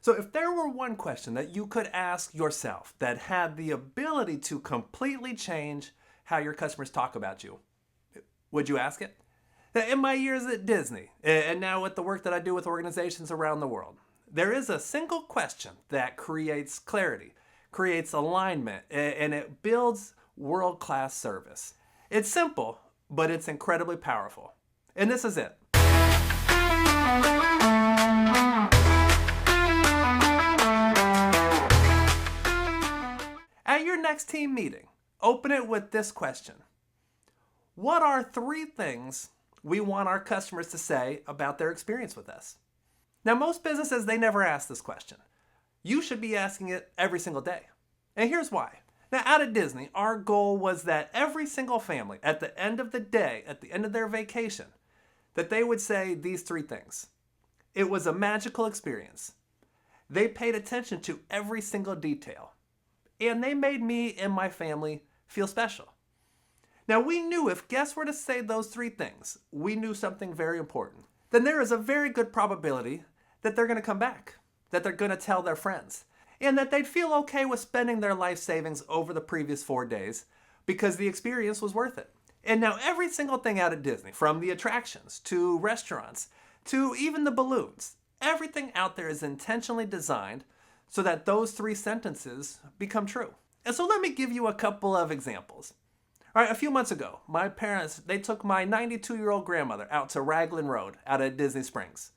So if there were one question that you could ask yourself that had the ability to completely change how your customers talk about you, would you ask it? In my years at Disney, and now with the work that I do with organizations around the world, there is a single question that creates clarity, creates alignment, and it builds world-class service. It's simple, but it's incredibly powerful. And this is it. At your next team meeting, open it with this question. What are 3 things we want our customers to say about their experience with us? Now, most businesses, they never ask this question. You should be asking it every single day. And here's why. Now, out at Disney, our goal was that every single family, at the end of the day, at the end of their vacation, that they would say these 3 things. It was a magical experience. They paid attention to every single detail. And they made me and my family feel special. Now, we knew if guests were to say those 3 things, we knew something very important. Then there is a very good probability that they're going to come back, that they're going to tell their friends, and that they'd feel okay with spending their life savings over the previous 4 days because the experience was worth it. And now every single thing out at Disney, from the attractions to restaurants to even the balloons, everything out there is intentionally designed so that those 3 sentences become true. And so let me give you a couple of examples. All right, a few months ago, my parents, they took my 92-year-old grandmother out to Raglan Road out at Disney Springs.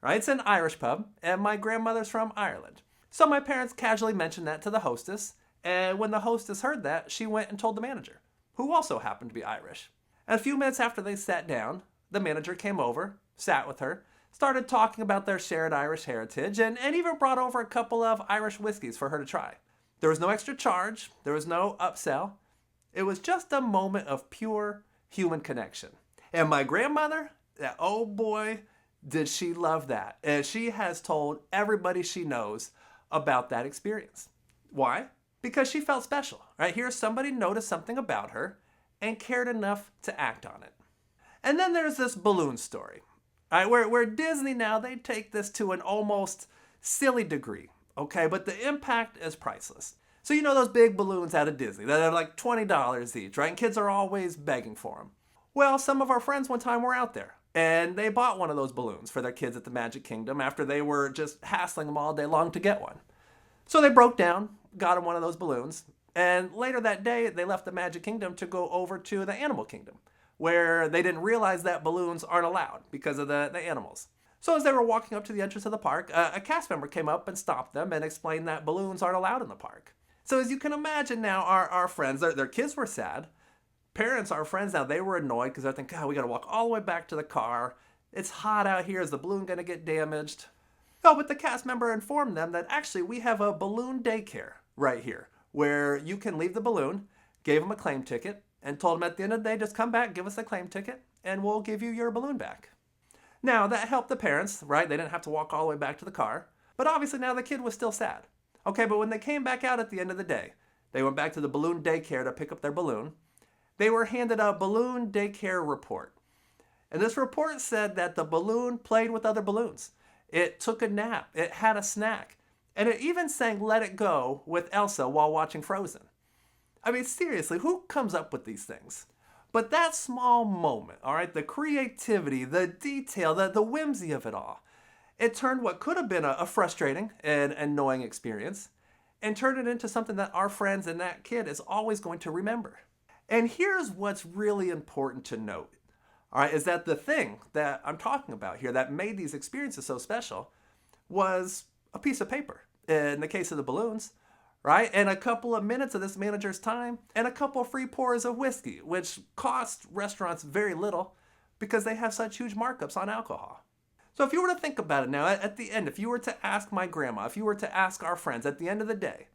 Right, it's an Irish pub, and my grandmother's from Ireland. So my parents casually mentioned that to the hostess, and when the hostess heard that, she went and told the manager, who also happened to be Irish. And a few minutes after they sat down, the manager came over, sat with her, started talking about their shared Irish heritage, and even brought over a couple of Irish whiskeys for her to try. There was no extra charge, there was no upsell. It was just a moment of pure human connection. And my grandmother, oh boy, did she love that. And she has told everybody she knows about that experience. Why? Because she felt special. Right? Here, somebody noticed something about her and cared enough to act on it. And then there's this balloon story. Right? Where Disney now, they take this to an almost silly degree. Okay, but the impact is priceless. So you know those big balloons out of Disney that are like $20 each, right? And kids are always begging for them. Well, some of our friends one time were out there, and they bought one of those balloons for their kids at the Magic Kingdom after they were just hassling them all day long to get one. So they broke down, got them one of those balloons, and later that day they left the Magic Kingdom to go over to the Animal Kingdom, where they didn't realize that balloons aren't allowed because of the animals. So as they were walking up to the entrance of the park, a cast member came up and stopped them and explained that balloons aren't allowed in the park. So as you can imagine now, our friends, their kids were sad. Parents, our friends now, they were annoyed because they're thinking, God, we got to walk all the way back to the car. It's hot out here. Is the balloon going to get damaged? Oh, but the cast member informed them that actually we have a balloon daycare right here where you can leave the balloon, gave them a claim ticket, and told them at the end of the day, just come back, give us a claim ticket, and we'll give you your balloon back. Now, that helped the parents, right? They didn't have to walk all the way back to the car. But obviously now the kid was still sad. Okay, but when they came back out at the end of the day, they went back to the balloon daycare to pick up their balloon. They were handed a balloon daycare report. And this report said that the balloon played with other balloons. It took a nap. It had a snack. And it even sang Let It Go with Elsa while watching Frozen. I mean, seriously, who comes up with these things? But that small moment, all right, the creativity, the detail, the whimsy of it all, it turned what could have been a frustrating and annoying experience and turned it into something that our friends and that kid is always going to remember. And here's what's really important to note, all right, is that the thing that I'm talking about here that made these experiences so special was a piece of paper, in the case of the balloons, right? And a couple of minutes of this manager's time and a couple of free pours of whiskey, which cost restaurants very little because they have such huge markups on alcohol. So if you were to think about it now, at the end, if you were to ask my grandma, if you were to ask our friends at the end of the day,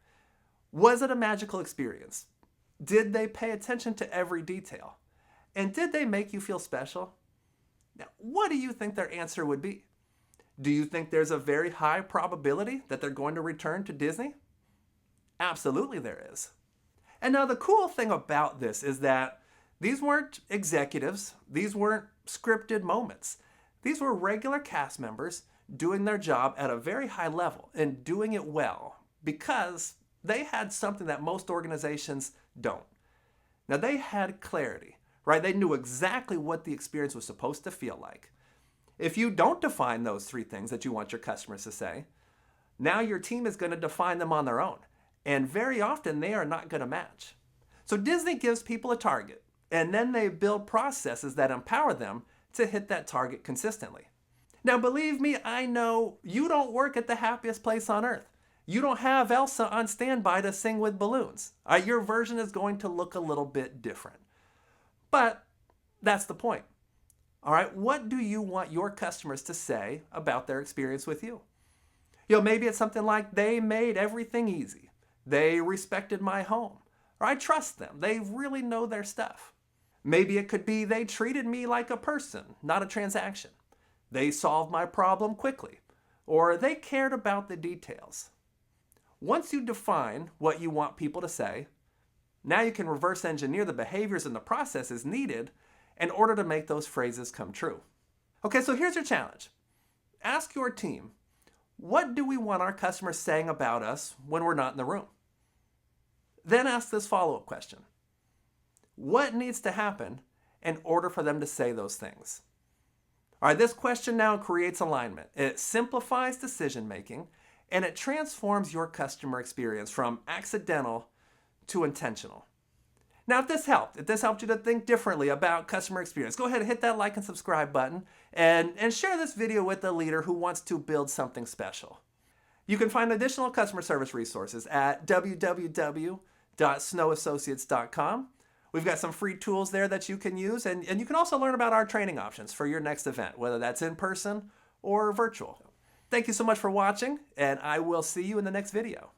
was it a magical experience? Did they pay attention to every detail? And did they make you feel special? Now, what do you think their answer would be? Do you think there's a very high probability that they're going to return to Disney? Absolutely there is. And now the cool thing about this is that these weren't executives, these weren't scripted moments. These were regular cast members doing their job at a very high level and doing it well because they had something that most organizations don't. Now, they had clarity, right? They knew exactly what the experience was supposed to feel like. If you don't define those three things that you want your customers to say, now your team is going to define them on their own. And very often they are not going to match. So Disney gives people a target, and then they build processes that empower them to hit that target consistently. Now, believe me, I know you don't work at the happiest place on earth. You don't have Elsa on standby to sing with balloons. Your version is going to look a little bit different. But that's the point. All right, what do you want your customers to say about their experience with you? Maybe it's something like, they made everything easy. They respected my home. Or I trust them. They really know their stuff. Maybe it could be, they treated me like a person, not a transaction. They solved my problem quickly. Or they cared about the details. Once you define what you want people to say, now you can reverse engineer the behaviors and the processes needed in order to make those phrases come true. Okay, so here's your challenge. Ask your team, what do we want our customers saying about us when we're not in the room? Then ask this follow-up question. What needs to happen in order for them to say those things? All right, this question now creates alignment. It simplifies decision-making, and it transforms your customer experience from accidental to intentional. Now, if this helped you to think differently about customer experience, go ahead and hit that like and subscribe button and share this video with a leader who wants to build something special. You can find additional customer service resources at www.snowassociates.com. We've got some free tools there that you can use, and you can also learn about our training options for your next event, whether that's in person or virtual. Thank you so much for watching, and I will see you in the next video.